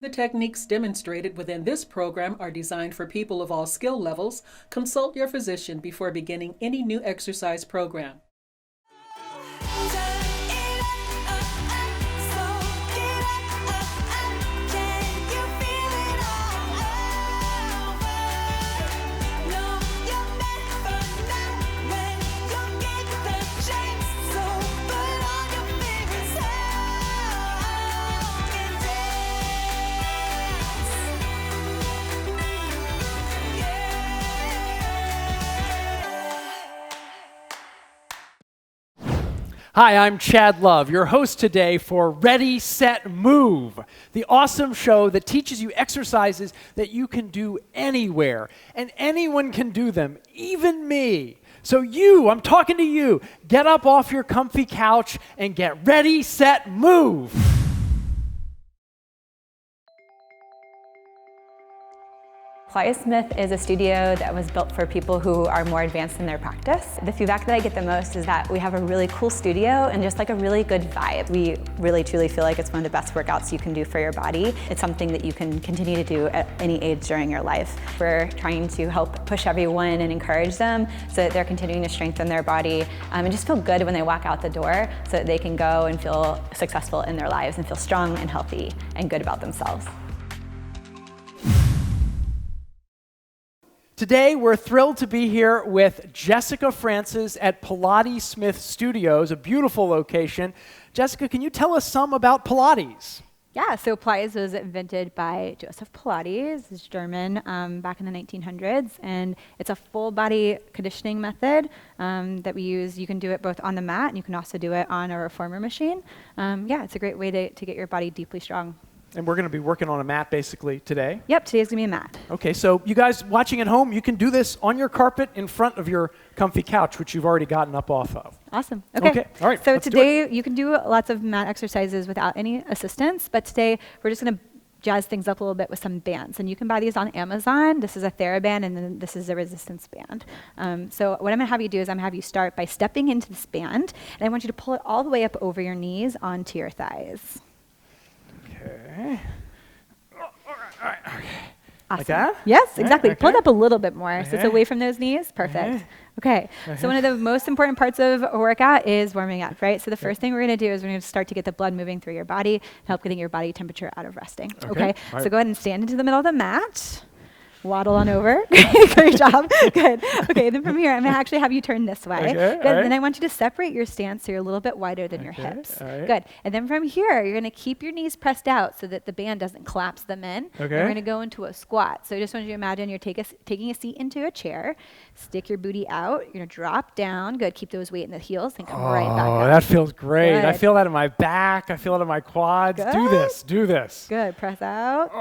The techniques demonstrated within this program are designed for people of all skill levels. Consult your physician before beginning any new exercise program. Hi, I'm Chad Love, your host today for Ready, Set, Move, the awesome show that teaches you exercises that you can do anywhere, and anyone can do them, even me. So I'm talking to you, get up off your comfy couch and get ready, set, move. Pilatesmith is a studio that was built for people who are more advanced in their practice. The feedback that I get the most is that we have a really cool studio and just like a really good vibe. We really truly feel like it's one of the best workouts you can do for your body. It's something that you can continue to do at any age during your life. We're trying to help push everyone and encourage them so that they're continuing to strengthen their body and just feel good when they walk out the door so that they can go and feel successful in their lives and feel strong and healthy and good about themselves. Today, we're thrilled to be here with Jessica Francis at Pilatesmith Studios, a beautiful location. Jessica, can you tell us some about Pilates? Yeah, so Pilates was invented by Joseph Pilates, he's German, back in the 1900s, and it's a full body conditioning method that we use. You can do it both on the mat, and you can also do it on a reformer machine. It's a great way to get your body deeply strong. And we're going to be working on a mat basically today. Yep, today's going to be a mat. Okay, so you guys watching at home, you can do this on your carpet in front of your comfy couch, which you've already gotten up off of. Awesome. Okay. All right. So today you can do lots of mat exercises without any assistance, but today we're just going to jazz things up a little bit with some bands. And you can buy these on Amazon. This is a TheraBand, and then this is a resistance band. So what I'm going to have you do is I'm going to have you start by stepping into this band, and I want you to pull it all the way up over your knees onto your thighs. Okay. All right. Awesome. Like that? Yes, exactly. Okay. Pull it up a little bit more so it's away from those knees. Perfect. Okay. So one of the most important parts of a workout is warming up, right? So the first thing we're going to do is we're going to start to get the blood moving through your body and help getting your body temperature out of resting. Okay. So go ahead and stand into the middle of the mat. Waddle on over. Great job. Good. Okay, then from here, I'm going to actually have you turn this way. Okay, Good. Then I want you to separate your stance so you're a little bit wider than your hips. Good. And then from here, you're going to keep your knees pressed out so that the band doesn't collapse them in. Okay. And we're going to go into a squat. So I just want you to imagine you're taking a seat into a chair. Stick your booty out. You're going to drop down. Good. Keep those weight in the heels and come right back up. Oh, that feels great. Good. I feel that in my back. I feel it in my quads. Good. Do this. Good. Press out.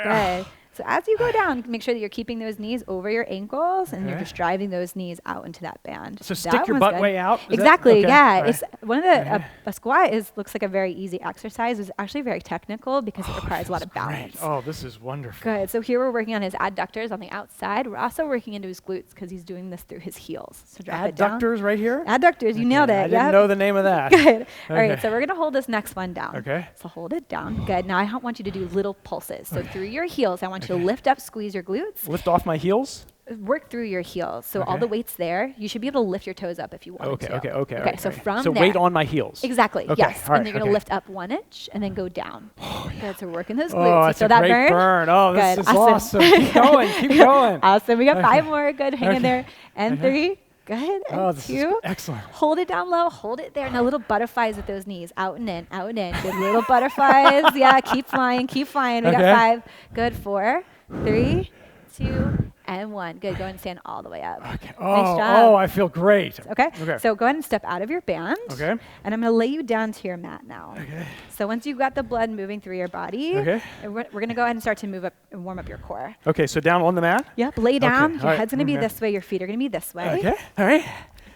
Good. So as you go down, make sure that you're keeping those knees over your ankles and you're just driving those knees out into that band. So stick your butt way out? Exactly, yeah. Right. It's one of the, a squat looks like a very easy exercise. It's actually very technical because it requires a lot of balance. Great. Oh, this is wonderful. Good, so here we're working on his adductors on the outside. We're also working into his glutes because he's doing this through his heels. So drop it down. Adductors right here? Adductors, you nailed it. I didn't know the name of that. Good. All right, so we're gonna hold this next one down. Okay. So hold it down. Good, now I want you to do little pulses. So through your heels, I want you to lift up, squeeze your glutes. Lift off my heels? Work through your heels. So all the weight's there. You should be able to lift your toes up if you want to. Okay. So from there. weight on my heels. Exactly, Okay. yes. All right. And you're going to lift up 1 inch and then go down. Good, so working those glutes. Oh, You it's feel a that great burn. Oh, this Good. is awesome. Keep going. Keep going. Awesome. We got 5 more. Good. Hang in there. And 3. Good. And this 2. is excellent. Hold it down low. Hold it there. Now little butterflies with those knees. Out and in. Out and in. Good little butterflies. Yeah, keep flying. Keep flying. We got 5. Good. 4, 3, 2, and 1. Good. Go ahead and stand all the way up. Okay. Nice job. I feel great. Okay. So go ahead and step out of your band. Okay. And I'm going to lay you down to your mat now. Okay. So once you've got the blood moving through your body, we're going to go ahead and start to move up and warm up your core. Okay, so down on the mat? Yep. Lay down. Okay. Your head's going to be this way. Your feet are going to be this way. Okay. All right.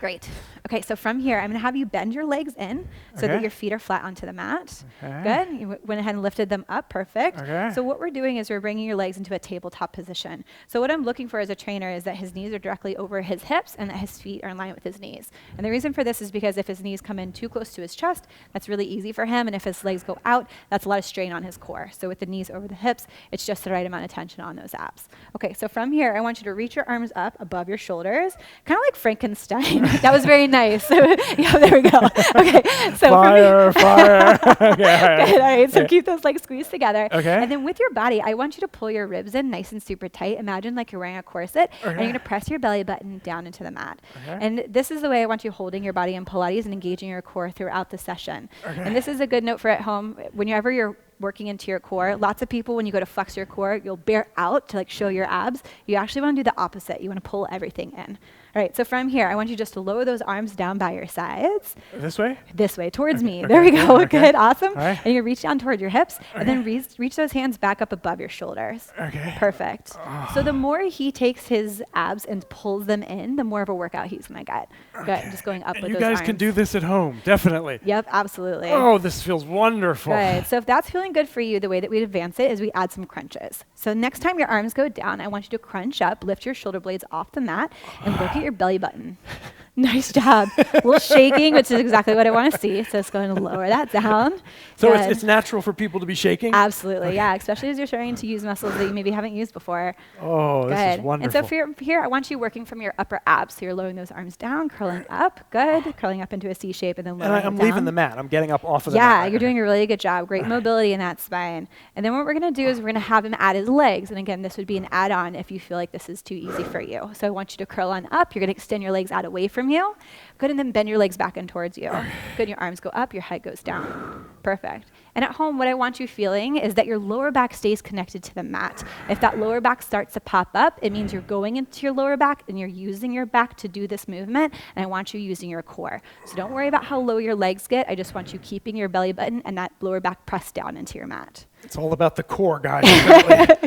Great. Okay, so from here, I'm going to have you bend your legs in so that your feet are flat onto the mat. Good. You went ahead and lifted them up. Perfect. So what we're doing is we're bringing your legs into a tabletop position. So what I'm looking for as a trainer is that his knees are directly over his hips and that his feet are in line with his knees. And the reason for this is because if his knees come in too close to his chest, that's really easy for him. And if his legs go out, that's a lot of strain on his core. So with the knees over the hips, it's just the right amount of tension on those abs. Okay, so from here, I want you to reach your arms up above your shoulders, kind of like Frankenstein. That was very nice. Yeah, there we go. Okay, so fire. Okay, good, all right, so keep those legs squeezed together. Okay. And then with your body, I want you to pull your ribs in nice and super tight. Imagine like you're wearing a corset, and you're gonna press your belly button down into the mat. And this is the way I want you holding your body in Pilates and engaging your core throughout the session. And this is a good note for at home. Whenever you're working into your core, lots of people, when you go to flex your core, you'll bear out to like show your abs. You actually want to do the opposite. You want to pull everything in. All right, so from here, I want you just to lower those arms down by your sides. This way? This way, towards me. There we go. Good, awesome. Right. And you reach down toward your hips, and then reach those hands back up above your shoulders. Perfect. So the more he takes his abs and pulls them in, the more of a workout he's going to get. Good, just going up with those arms. You guys can do this at home, definitely. Yep, absolutely. Oh, this feels wonderful. Good. So if that's feeling good for you, the way that we advance it is we add some crunches. So next time your arms go down, I want you to crunch up, lift your shoulder blades off the mat, and look at your belly button. Nice job. A little shaking, which is exactly what I want to see. So it's going to lower that down. So it's natural for people to be shaking? Absolutely, yeah. Especially as you're starting to use muscles that you maybe haven't used before. Oh, this is wonderful. And so for here, I want you working from your upper abs. So you're lowering those arms down, curling up. Good. Curling up into a C shape and then lowering And I'm down. leaving the mat. I'm getting up off of the mat. Yeah, you're doing a really good job. Great mobility in that spine. And then what we're going to do is we're going to have him add his legs. And again, this would be an add-on if you feel like this is too easy for you. So I want you to curl on up. You're going to extend your legs out away from you. Good, and then bend your legs back in towards you. Good, your arms go up, your head goes down. Perfect. And at home, what I want you feeling is that your lower back stays connected to the mat. If that lower back starts to pop up, it means you're going into your lower back and you're using your back to do this movement, and I want you using your core. So don't worry about how low your legs get. I just want you keeping your belly button and that lower back pressed down into your mat. It's all about the core, guys.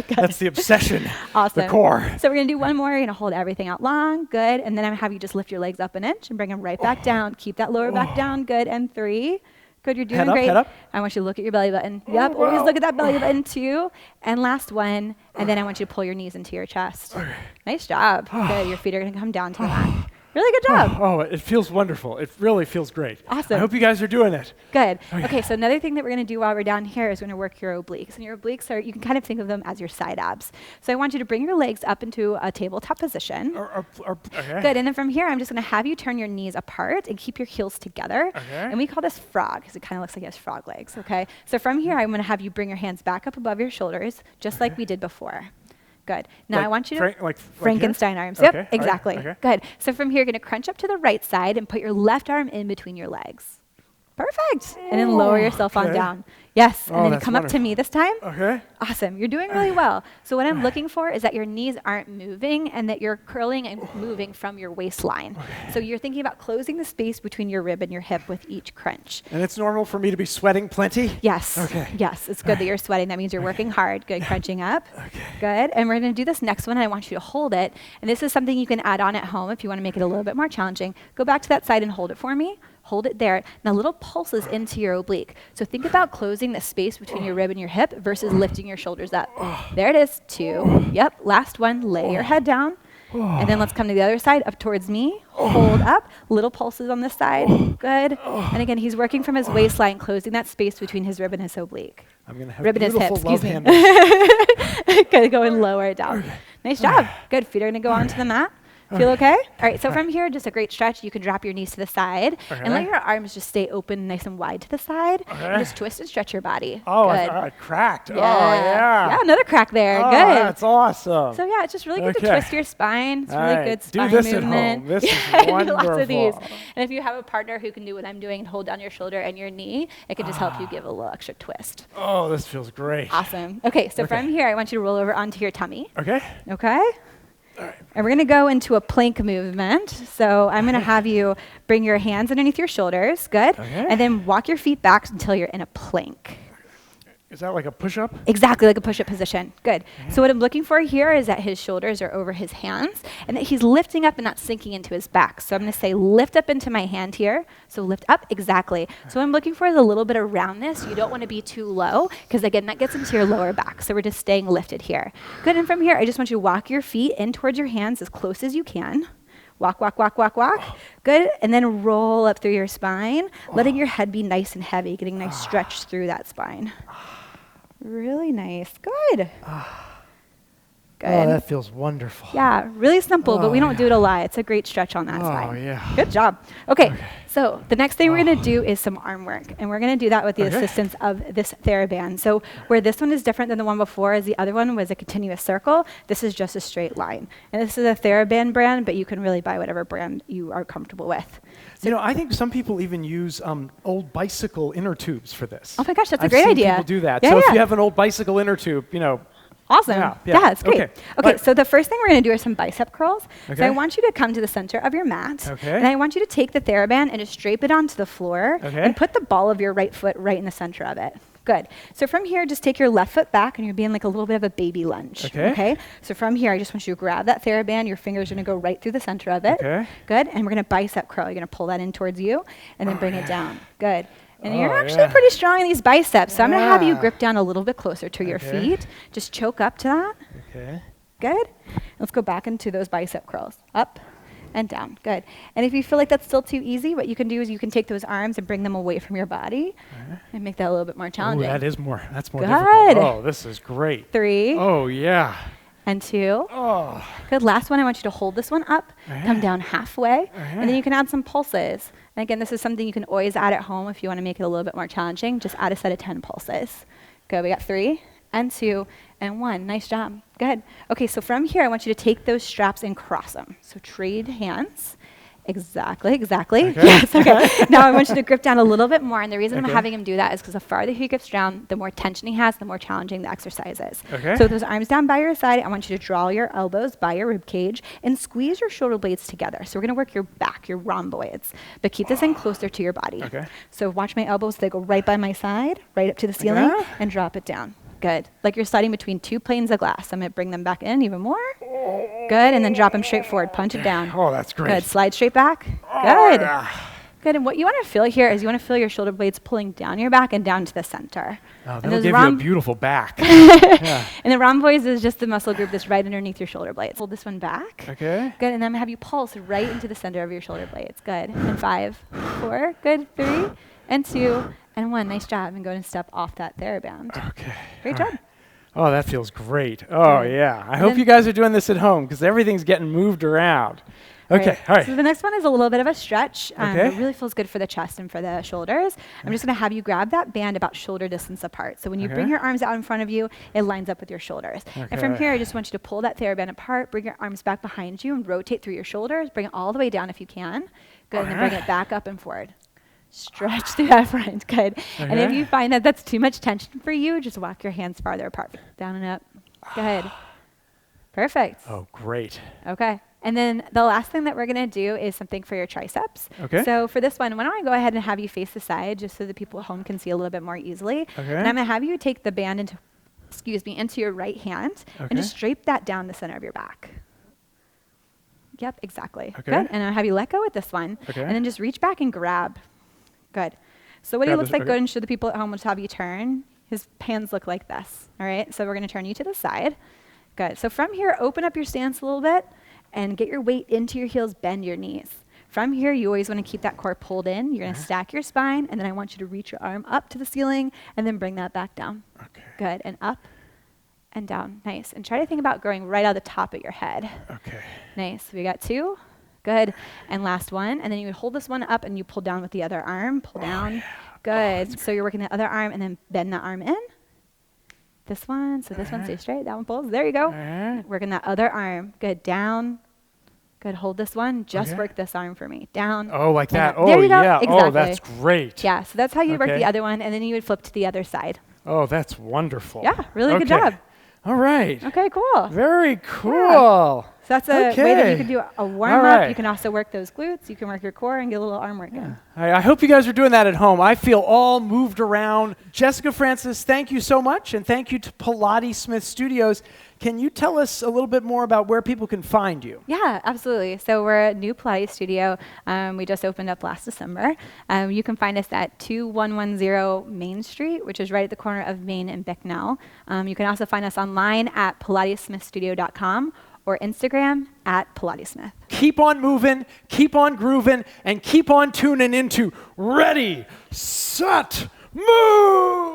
That's the obsession. Awesome. The core. So we're going to do one more. You're going to hold everything out long. Good. And then I'm going to have you just lift your legs up an inch and bring them right back down. Keep that lower back down. Good. And 3. Good, you're doing great. Head up. I want you to look at your belly button. Yep, always look at that belly button too. And last one, and then I want you to pull your knees into your chest. Nice job. Good, your feet are going to come down to the mat. Really good job. Oh, it feels wonderful. It really feels great. Awesome. I hope you guys are doing it. Good. Okay, so another thing that we're going to do while we're down here is we're going to work your obliques. And your obliques are, you can kind of think of them as your side abs. So I want you to bring your legs up into a tabletop position. Good, and then from here, I'm just going to have you turn your knees apart and keep your heels together. And we call this frog, because it kind of looks like he has frog legs, okay? So from here, I'm going to have you bring your hands back up above your shoulders, just like we did before. Good. Now I want you to Frankenstein arms. Yep, exactly. Good. So from here, you're going to crunch up to the right side and put your left arm in between your legs. Perfect. And then lower yourself on down. Yes. And then you come up to me this time. Okay. Awesome. You're doing really well. So what I'm looking for is that your knees aren't moving and that you're curling and moving from your waistline. So you're thinking about closing the space between your rib and your hip with each crunch. And it's normal for me to be sweating plenty? Yes. Okay. Yes. It's good that you're sweating. That means you're working hard. Good. Crunching up. Good. And we're going to do this next one. And I want you to hold it. And this is something you can add on at home if you want to make it a little bit more challenging. Go back to that side and hold it for me. Hold it there. Now little pulses into your oblique. So think about closing the space between your rib and your hip versus lifting your shoulders up. There it is. 2. Yep. Last one. Lay your head down. And then let's come to the other side, up towards me. Hold up. Little pulses on this side. Good. And again, he's working from his waistline, closing that space between his rib and his oblique. I'm going to have rib and his hip, love excuse me. Good. Go and lower it down. Nice job. Good. Feet are going to go onto the mat. Feel okay? All right, so from here, just a great stretch. You can drop your knees to the side and let your arms just stay open nice and wide to the side. And just twist and stretch your body. Oh, good. I cracked. Yeah. Oh, yeah. Yeah, another crack there. Oh, good. That's awesome. So yeah, it's just really good to twist your spine. It's really good spine do this movement. At home. This is wonderful. Lots of these. And if you have a partner who can do what I'm doing and hold down your shoulder and your knee, it can just help you give a little extra twist. Oh, this feels great. Awesome. Okay, so from here, I want you to roll over onto your tummy. Okay. Okay. All right. And we're going to go into a plank movement. So I'm going to have you bring your hands underneath your shoulders. Good. Okay. And then walk your feet back until you're in a plank. Is that like a push-up? Exactly, like a push-up position. Good. So what I'm looking for here is that his shoulders are over his hands and that he's lifting up and not sinking into his back. So I'm going to say lift up into my hand here. So lift up, exactly. So what I'm looking for is a little bit of roundness. You don't want to be too low because, again, that gets into your lower back. So we're just staying lifted here. Good, and from here, I just want you to walk your feet in towards your hands as close as you can. Walk, walk, walk, walk, walk. Good, and then roll up through your spine, letting your head be nice and heavy, getting nice stretch through that spine. Really nice. Good. Good. Oh, that feels wonderful. Yeah, really simple, but we don't do it a lot. It's a great stretch on that side. Oh, yeah. Good job. Okay, so the next thing we're going to do is some arm work, and we're going to do that with the assistance of this TheraBand. So where this one is different than the one before, is the other one was a continuous circle. This is just a straight line. And this is a TheraBand brand, but you can really buy whatever brand you are comfortable with. So You know, I think some people even use old bicycle inner tubes for this. oh my gosh, that's I've a great seen idea. people do that. Yeah, so if yeah. you have an old bicycle inner tube, you know, Awesome. Yeah. It's great. Okay. Okay, Right. so the first thing we're going to do are some bicep curls. So Okay. I want you to come to the center of your mat. Okay. And I want you to take the TheraBand and just drape it onto the floor Okay. and put the ball of your right foot right in the center of it. Good. So from here, just take your left foot back and you're being like a little bit of a baby lunge. Okay. So from here, I just want you to grab that TheraBand. Your fingers are going to go right through the center of it. Okay. Good. And we're going to bicep curl. You're going to pull that in towards you and then bring it down. Good. And Oh, you're actually yeah. pretty strong in these biceps. So I'm going to have you Yeah. grip down a little bit closer to your Okay. feet. Just choke up to that. Okay. Good. Let's go back into those bicep curls. Up and down. Good. And if you feel like that's still too easy, what you can do is you can take those arms and bring them away from your body and make that a little bit more Ooh, challenging. that's more Good. difficult. Oh, this is great. 3 Oh, yeah. and 2. Oh. Good. Last one, I want you to hold this one up, come down halfway, and then you can add some pulses. And again, this is something you can always add at home if you want to make it a little bit more challenging. Just add a set of 10 pulses. Good. We got 3 and 2 and 1. Nice job. Good. Okay, so from here, I want you to take those straps and cross them. So trade hands. Exactly. Okay. Yes, okay. Now I want you to grip down a little bit more, and the reason I'm Okay. having him do that is because the farther he grips down, the more tension he has, the more challenging the exercise is. Okay. So with those arms down by your side, I want you to draw your elbows by your rib cage and squeeze your shoulder blades together. So we're going to work your back, your rhomboids, but keep this in closer to your body. Okay. So watch my elbows. They go right by my side, right up to the ceiling, that? and drop it down. Good. Like you're sliding between 2 planes of glass. I'm going to bring them back in even more. Good. And then drop them straight forward. Punch it down. Oh, that's great. Good. Slide straight back. Good. Good. And what you want to feel here is you want to feel your shoulder blades pulling down your back and down to the center. Oh, And that'll those give you a beautiful back. And the rhomboids is just the muscle group that's right underneath your shoulder blades. Hold this one back. Okay. Good. And then I'm going to have you pulse right into the center of your shoulder blades. Good. And 5, 4. Good. 3 and 2 and 1. Nice job. And go and step off that TheraBand. Okay. Great All job. right. Oh, that feels great. Oh, Good. yeah. I And hope then- you guys are doing this at home because everything's getting moved around. Okay. All right. So the next one is a little bit of a stretch. Okay. It really feels good for the chest and for the shoulders. I'm just going to have you grab that band about shoulder distance apart. So when you bring Okay. your arms out in front of you, it lines up with your shoulders. And from Okay. here, I just want you to pull that TheraBand apart, bring your arms back behind you, and rotate through your shoulders. Bring it all the way down if you can. Good. And then bring it back up and forward. Stretch through that front. Good. And if Okay. you find that that's too much tension for you, just walk your hands farther apart. Down and up. Good. Perfect. Oh, great. Okay. And then the last thing that we're going to do is something for your triceps. Okay. So for this one, why don't I go ahead and have you face the side just so the people at home can see a little bit more easily. Okay. And I'm going to have you take the band into your right hand Okay. and just drape that down the center of your back. Yep, exactly. Okay. Good. And I'll have you let go with this one. Okay. And then just reach back and grab. Good. So what he Grab looks this- like, okay. go ahead and show the people at home, we'll just have you turn. His hands look like this. All right. So we're going to turn you to the side. Good. So from here, open up your stance a little bit and get your weight into your heels, bend your knees. From here, you always want to keep that core pulled in. You're going to stack your spine, and then I want you to reach your arm up to the ceiling and then bring that back down. Okay. Good. And up and down. Nice. And try to think about growing right out the top of your head. Okay. Nice. We got 2. Good. And last one. And then you would hold this one up and you pull down with the other arm. Pull down. Good. So you're working the other arm and then bend the arm in. This one. So this one stays straight. That one pulls. There you go. Working that other arm. Good. Down. Good. Hold this one. Just Okay. work this arm for me. Down. Oh, like and that. up. Oh, There you go. yeah. Exactly. Oh, that's great. Yeah. So that's how you work Okay. the other one. And then you would flip to the other side. Oh, that's wonderful. Yeah. Really good Okay. job. All right. Okay. Cool. Very cool. Yeah. So that's a way that you can do a warm-up. right. You can also work those glutes. You can work your core and get a little arm work in. I hope you guys are doing that at home. I feel all moved around. Jessica Francis, thank you so much, and thank you to Pilatesmith Studios. Can you tell us a little bit more about where people can find you? Yeah, absolutely. So we're a new Pilates studio. We just opened up last December. You can find us at 2110 Main Street, which is right at the corner of Main and Bicknell. You can also find us online at pilatesmithstudio.com or Instagram at Pilatesmith. Keep on moving, keep on grooving, and keep on tuning into Ready, Set, Move!